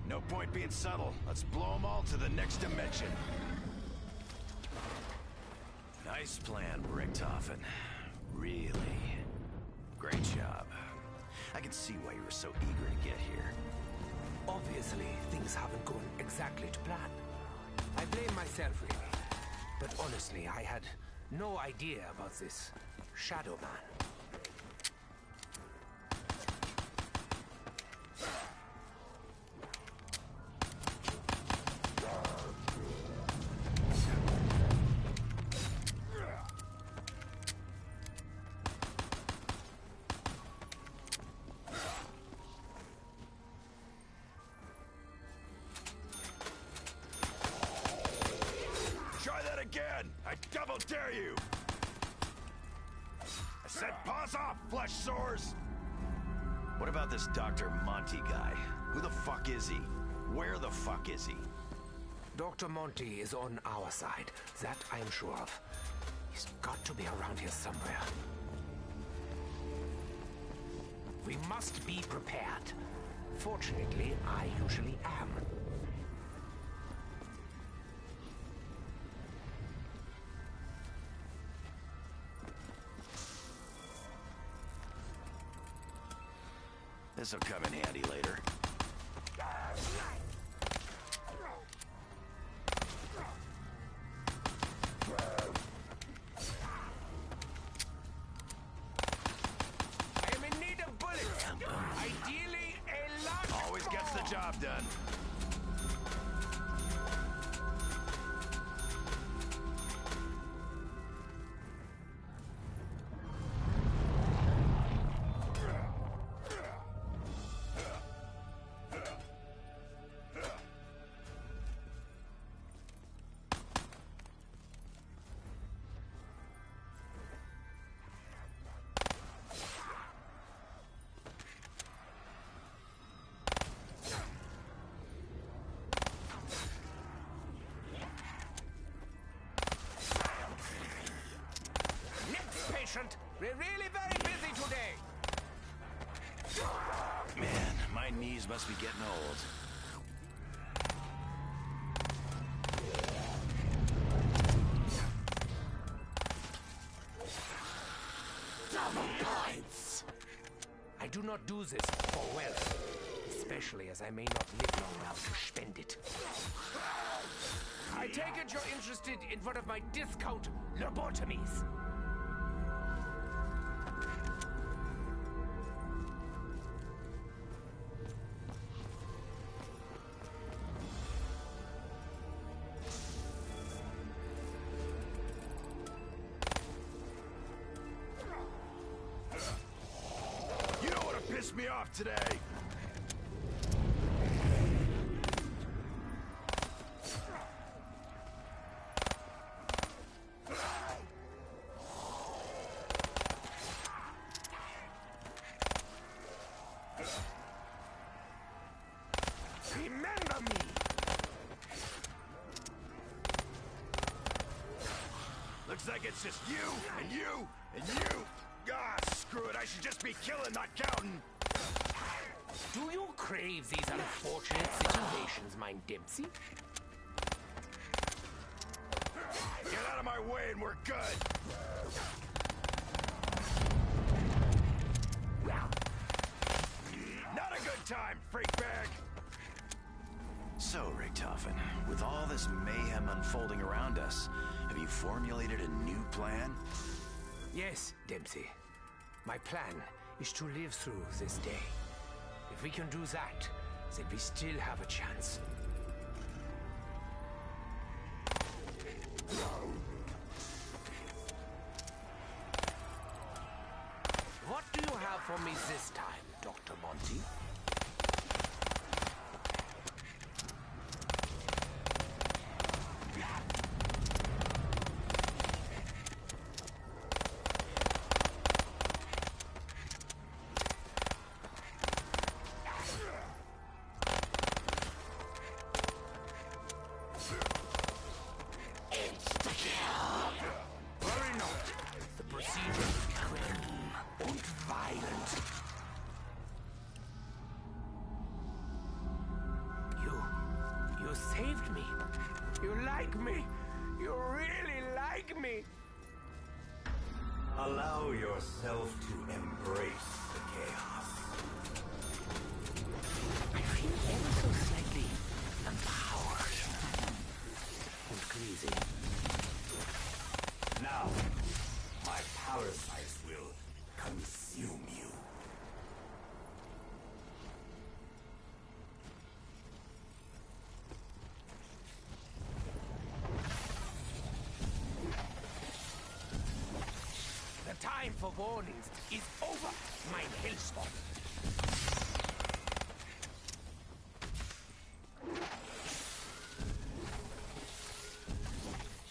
No point being subtle. Let's blow them all to the next dimension. Nice plan, Bricktoffen. Really. Great job. I can see why you were so eager to get here. Obviously, things haven't gone exactly to plan. I blame myself, really. But honestly, I had no idea about this Shadow Man. Try that again! I double dare you! I said paws off, flesh sores! What about this Dr. Monty guy? Who the fuck is he? Where the fuck is he? Dr. Monty is on our side. That I am sure of. He's got to be around here somewhere. We must be prepared. Fortunately, I usually am. This'll come in handy later. I am in need of bullets. Ideally, a lot. Always gets the job done. We're really very busy today. Man, my knees must be getting old. Double points. I do not do this for wealth, especially as I may not live long enough to spend it. I take it you're interested in one of my discount lobotomies. Pissed me off today. Remember me. Looks like it's just you and you and you. Ah, screw it. I should just be killing, not counting. Do you crave these unfortunate situations, mein Dempsey? Get out of my way and we're good. Not a good time, freak bag. So, Richtofen, with all this mayhem unfolding around us, have you formulated a new plan? Yes, Dempsey. My plan is to live through this day. If we can do that, then we still have a chance. What do you have for me this time, Dr. Monty? You saved me. You like me. You really like me. Allow yourself to embrace the chaos. I feel ever so slightly empowered. And greasy. Now, my parasites will consume you. The time for warnings is over, my hellspawn.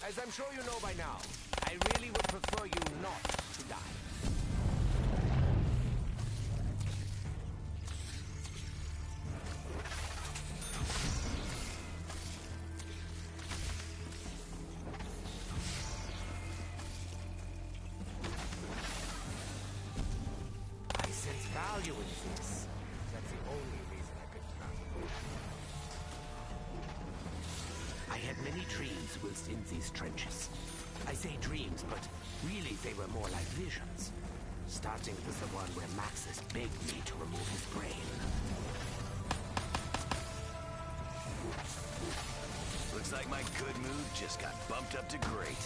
As I'm sure you know by now, I really would prefer you not to die. I sense value in this. That's the only reason I could travel. I had many dreams whilst in these trenches. I say dreams, but really they were more like visions. Starting with the one where Maxis begged me to remove his brain. Looks like my good mood just got bumped up to great.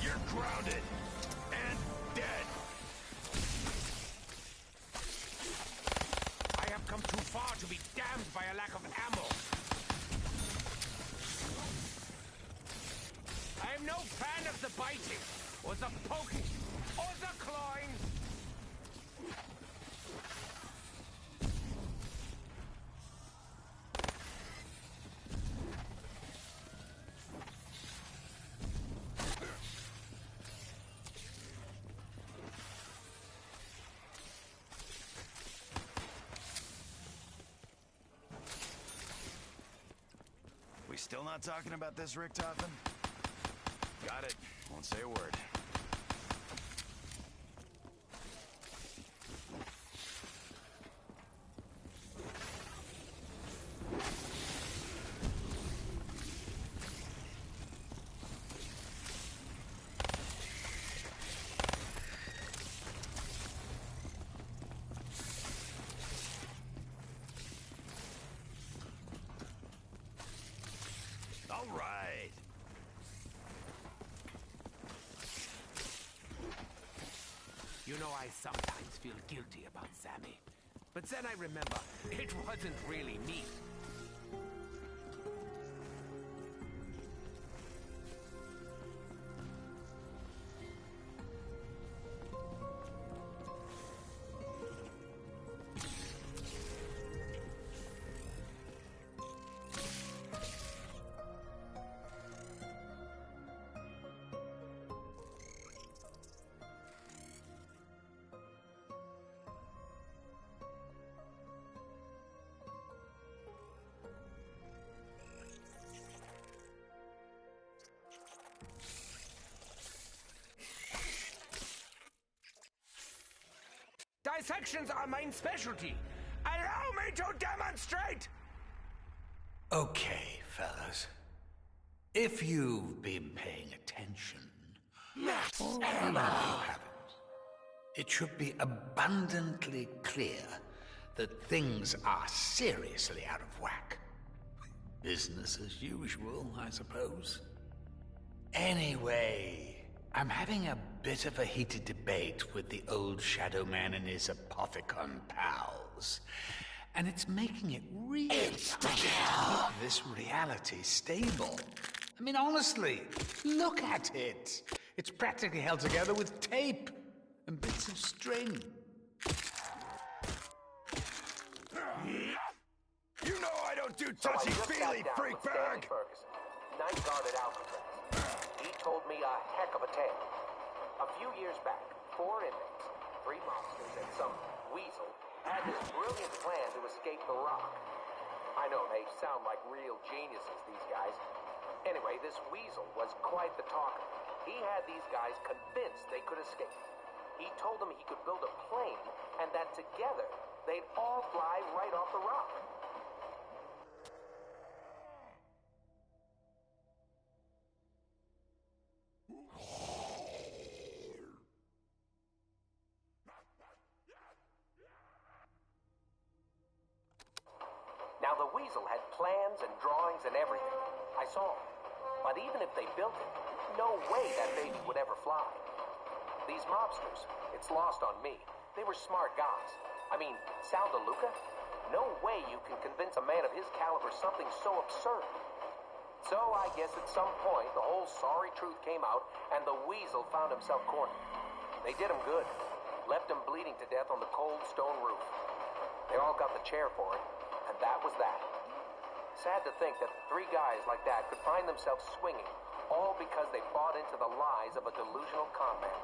You're grounded and dead. I have come too far to be damned by a lack of ammo. I am no fan of the biting, or the poking, or the clawing. We still not talking about this, Richtofen? Got it. Won't say a word. All right. You know, I sometimes feel guilty about Sammy. But then I remember, it wasn't really me. Dissections are my specialty. Allow me to demonstrate! Okay, fellas. If you've been paying attention, or even if you haven't, it should be abundantly clear that things are seriously out of whack. Business as usual, I suppose. Anyway, I'm having a bit of a heated debate with the old Shadow Man and his Apothicon pals. And it's making it really hard to keep this reality stable. I mean, honestly, look at it. It's practically held together with tape and bits of string. You know I don't do touchy-feely, freakbag! Night guard at Alcatraz. He told me a heck of a tale. A few years back, 4 inmates, 3 monsters, and some weasel had this brilliant plan to escape the rock. I know they sound like real geniuses, these guys. Anyway, this weasel was quite the talker. He had these guys convinced they could escape. He told him he could build a plane, and that together, they'd all fly right off the rock. Now, the Weasel had plans and drawings and everything. I saw them. But even if they built it, no way that baby would ever fly. These mobsters, it's lost on me. They were smart guys. I mean, Sal DeLuca? No way you can convince a man of his caliber something so absurd. So I guess at some point, the whole sorry truth came out, and the Weasel found himself cornered. They did him good. Left him bleeding to death on the cold stone roof. They all got the chair for it, and that was that. Sad to think that 3 guys like that could find themselves swinging, all because they bought into the lies of a delusional con man.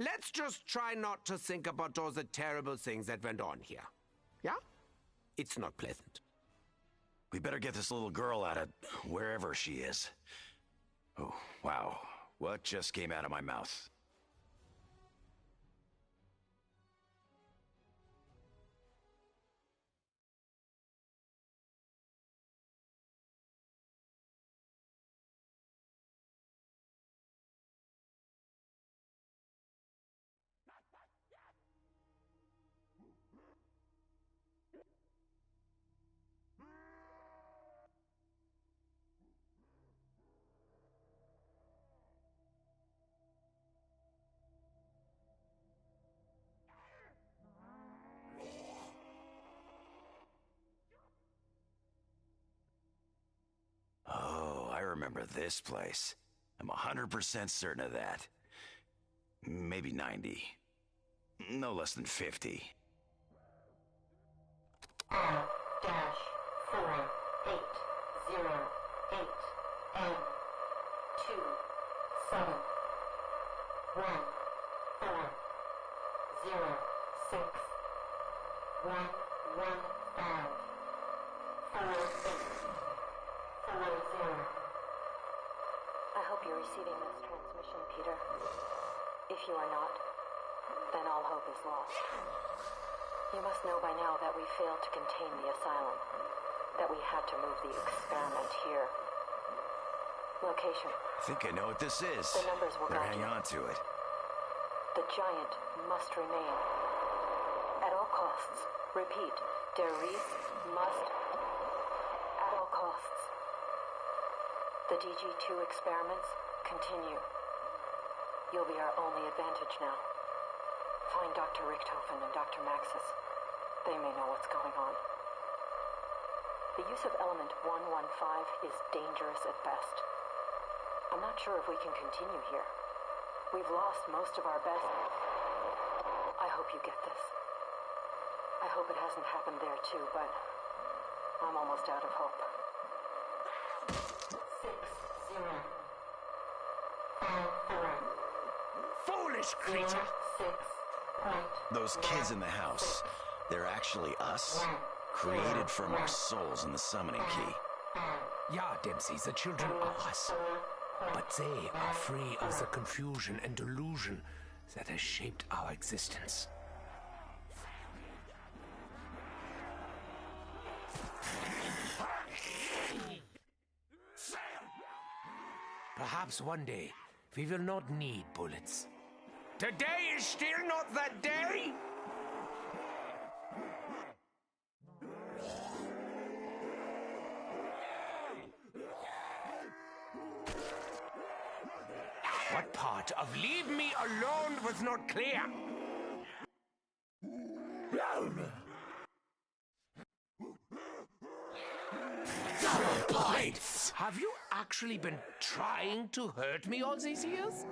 Let's just try not to think about all the terrible things that went on here. Yeah? It's not pleasant. We better get this little girl out of wherever she is. Oh, wow. What just came out of my mouth? Oh, I remember this place. I'm 100% certain of that. Maybe 90. No less than 50. I hope you're receiving this transmission, Peter. If you are not, then all hope is lost. You must know by now that we failed to contain the asylum, that we had to move the experiment here. Location. I think I know what this is. The numbers will Better guide hang you. on to it. The giant must remain. At all costs. Repeat, der Reef must. At all costs. The DG2 experiments continue. You'll be our only advantage now. Find Dr. Richthofen and Dr. Maxis. They may know what's going on. The use of element 115 is dangerous at best. I'm not sure if we can continue here. We've lost most of our best. I hope you get this. I hope it hasn't happened there too, but I'm almost out of hope. 6054. Foolish creature! Those kids in the house, they're actually us. Created from our souls in the summoning key. Yeah, Dempsey, the children are us. But they are free of the confusion and delusion that has shaped our existence. Perhaps one day, we will not need bullets. Today is still not that day! What part of leave me alone was not clear? Double points! Have you actually been trying to hurt me all these years?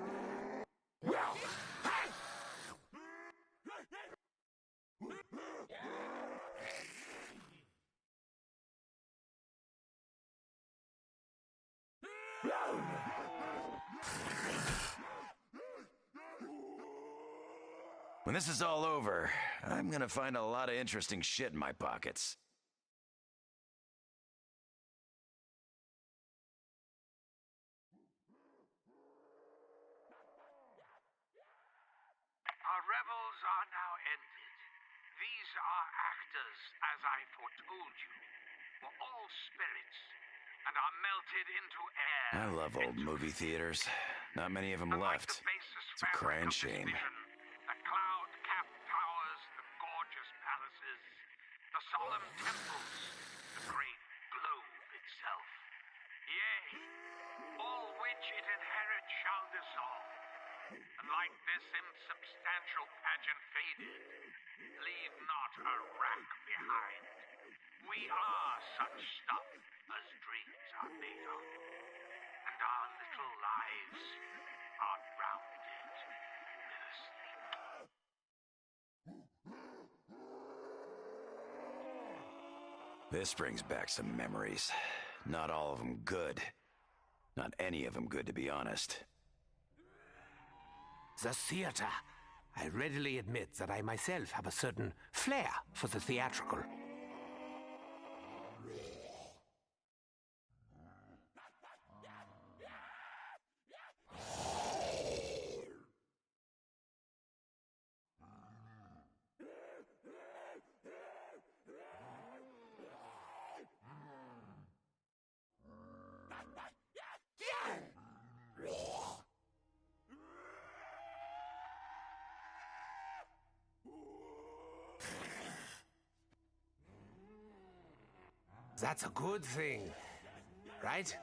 When this is all over, I'm gonna find a lot of interesting shit in my pockets. Our revels are now ended. These are actors, as I foretold you, were all spirits, and are melted into air. I love old movie theaters. Not many of them Unlike left. the baseless It's a fabric crying of this shame. vision, the cloud-capped towers, the gorgeous palaces, the solemn temples, the great globe itself. Yea, all which it inherits shall dissolve, and like this insubstantial pageant faded, leave not a rack behind. We are such stuff as dreams are made of, and our little lives are rounded with a sleep. This brings back some memories. Not all of them good. Not any of them good, to be honest. The theater. I readily admit that I myself have a certain flair for the theatrical. That's a good thing, right?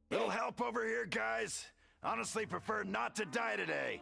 Little help over here, guys? Honestly, prefer not to die today.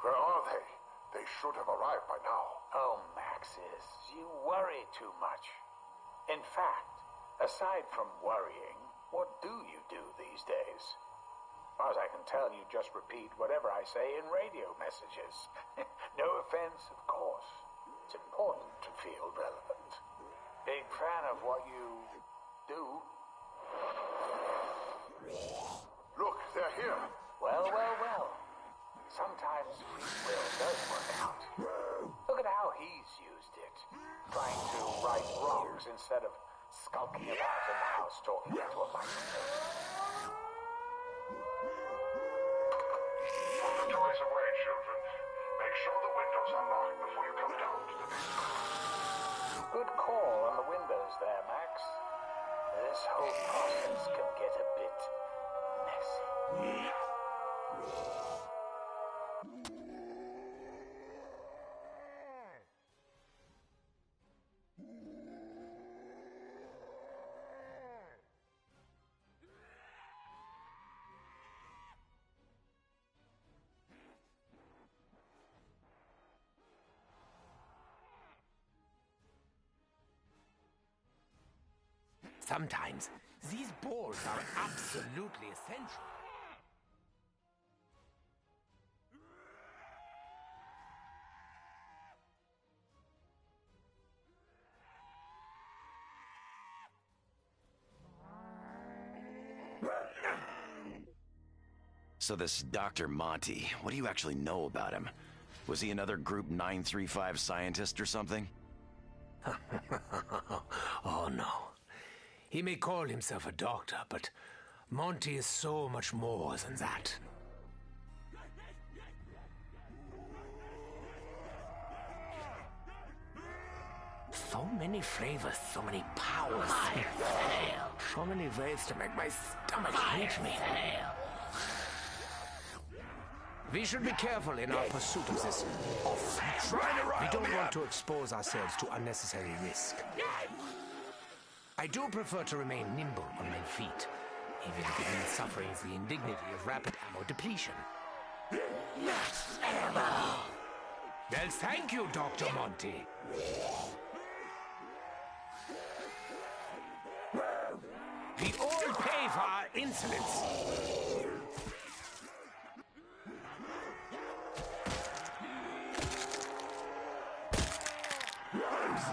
Where are they? They should have arrived by now. Oh, Maxis, you worry too much. In fact, aside from worrying, what do you do these days? As far as I can tell, you just repeat whatever I say in radio messages. No offense, of course. It's important to feel relevant. Big fan of what you do. Look, they're here. Well, well, well. Sometimes free will does work out. Look at how he's used it. Trying to right wrongs instead of skulking about in the house talking into a microphone. Put the toys away, children. Make sure the windows are locked before you come down to the basement. Good call on the windows there, Max. This whole process can get a bit messy. Sometimes, these balls are absolutely essential. So this Dr. Monty, what do you actually know about him? Was he another Group 935 scientist or something? Oh no. He may call himself a doctor, but Monty is so much more than that. So many flavors, so many powers. So many ways to make my stomach hate me. We should be careful in our pursuit of this offer. We don't want to expose ourselves to unnecessary risk. I do prefer to remain nimble on my feet, even if it means suffering the indignity of rapid ammo depletion. Max ammo! Well, thank you, Dr. Monty. We all pay for our insolence.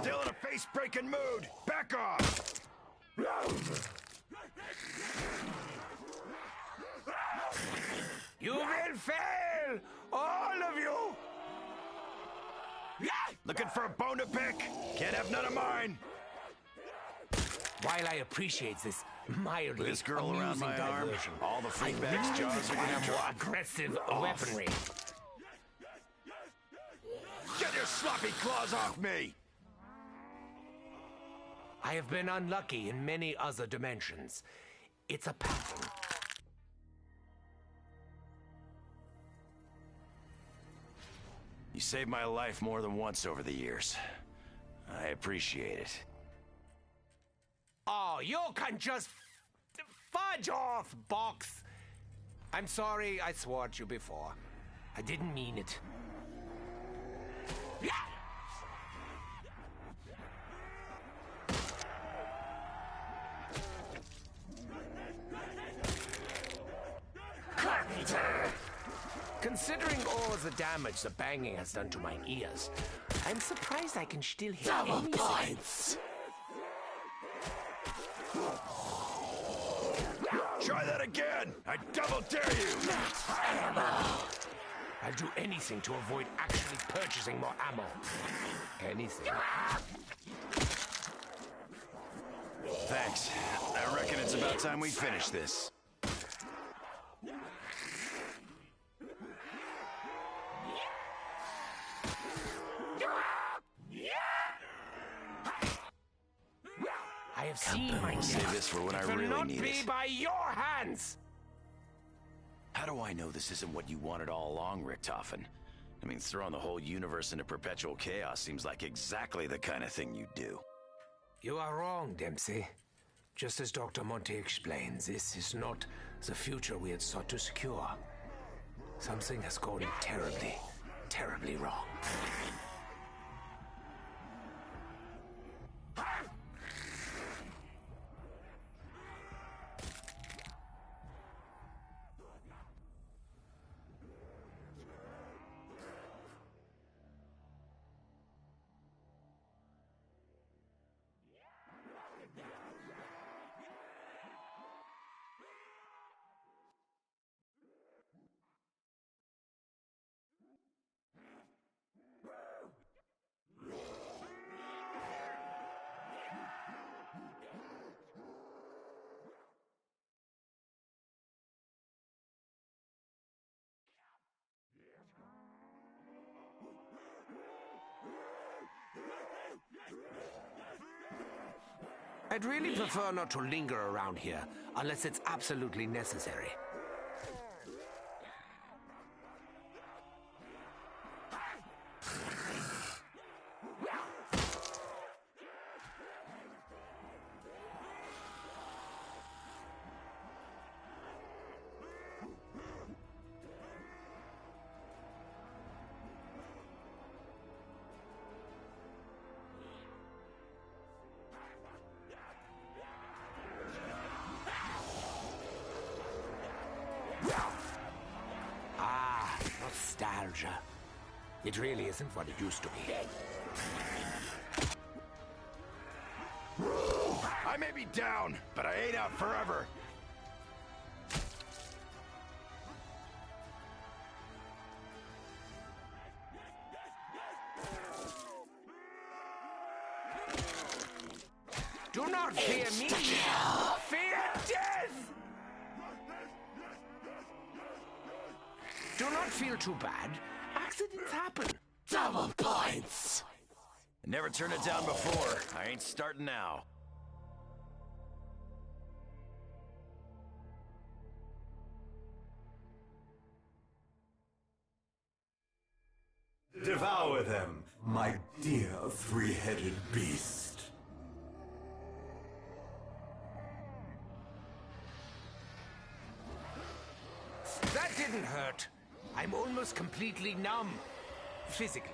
Still in a face-breaking mood! Back off! You will fail! All of you! Looking for a bone to pick? Can't have none of mine! While I appreciate this mildly This girl around amusing my arm, diversion, all the I freakbags really jaws are gonna require more drop aggressive off. weaponry. Get your sloppy claws off me! I have been unlucky in many other dimensions. It's a pattern. You saved my life more than once over the years. I appreciate it. Oh, you can just fudge off, Box. I'm sorry I swore at you before. I didn't mean it. Considering all the damage the banging has done to my ears, I'm surprised I can still hear anything. Points! Try that again! I double dare you! I'll do anything to avoid actually purchasing more ammo. Anything. Thanks. I reckon it's about time we finish this. I have seen my We'll save this for when I It will really not need be it. by your hands! How do I know this isn't what you wanted all along, Richtofen? I mean, throwing the whole universe into perpetual chaos seems like exactly the kind of thing you'd do. You are wrong, Dempsey. Just as Dr. Monty explains, this is not the future we had sought to secure. Something has gone terribly, terribly wrong. I'd really prefer not to linger around here, unless it's absolutely necessary. Nostalgia. It really isn't what it used to be. I may be down, but I ain't out forever. Do not fear me! Fear death! Do not feel too bad. Accidents happen. Double points! Never turned it down before. I ain't starting now. Devour them, my dear three-headed beast. That didn't hurt. I'm almost completely numb. Physically.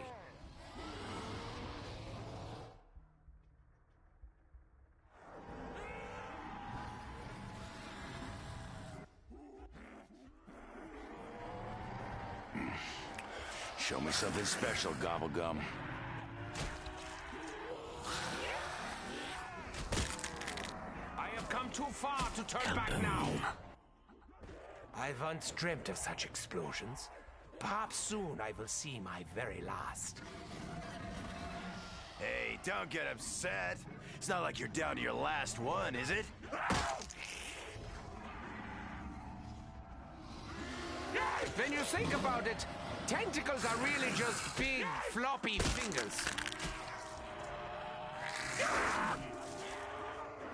Show me something special, Gobblegum. I have come too far to turn back now. I once dreamt of such explosions. Perhaps soon I will see my very last. Hey, don't get upset. It's not like you're down to your last one, is it? When you think about it, tentacles are really just big, floppy fingers.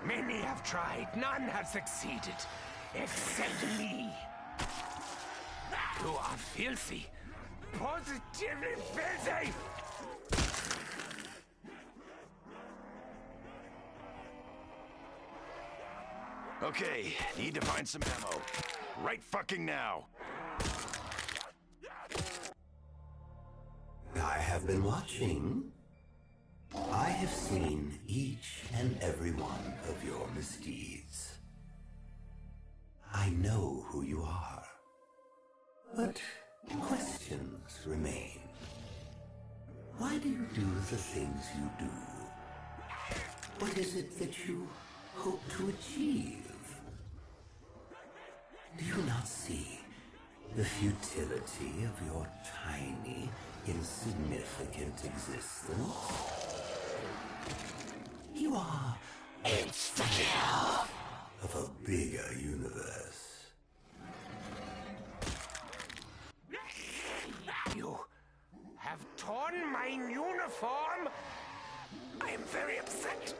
Many have tried, none have succeeded, except me. You are filthy. Positively filthy! Okay, need to find some ammo. Right fucking now. I have been watching. I have seen each and every one of your misdeeds. I know who you are. But questions remain. Why do you do the things you do? What is it that you hope to achieve? Do you not see the futility of your tiny, insignificant existence? You are insta-kill of a bigger universe. You have torn my uniform? I am very upset.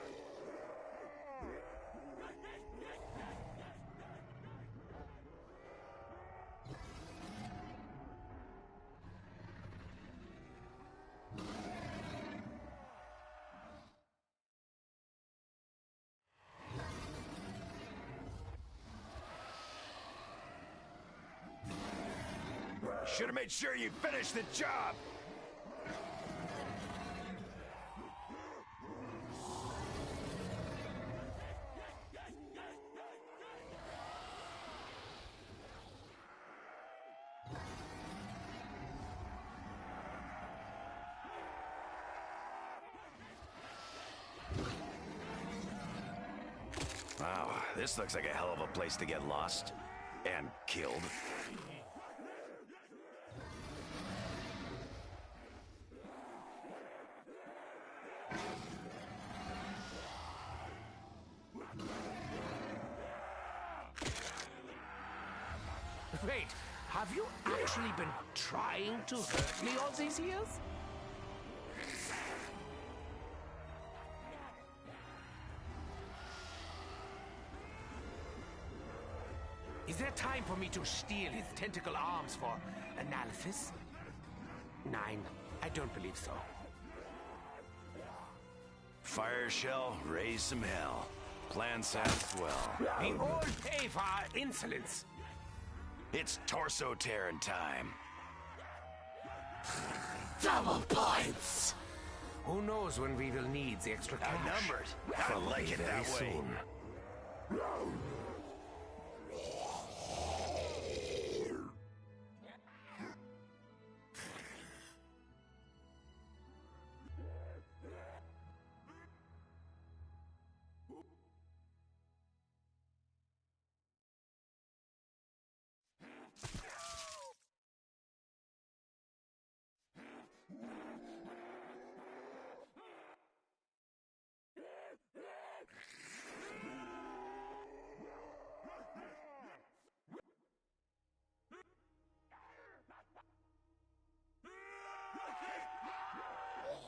Should have made sure you finished the job! Wow, this looks like a hell of a place to get lost. And killed. Wait, have you actually been trying to hurt me all these years? there time for me to steal his tentacle arms for analysis? 9. I don't believe so. Fire shell, raise some hell. Plan sounds well. We all pay for our insolence. It's torso tearing time. Double points! Who knows when we will need the extra cash? Outnumbered. I like it that way. Soon.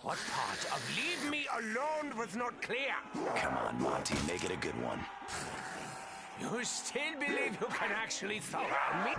What part of leave me alone was not clear? Come on, Monty, make it a good one. You still believe you can actually surround me?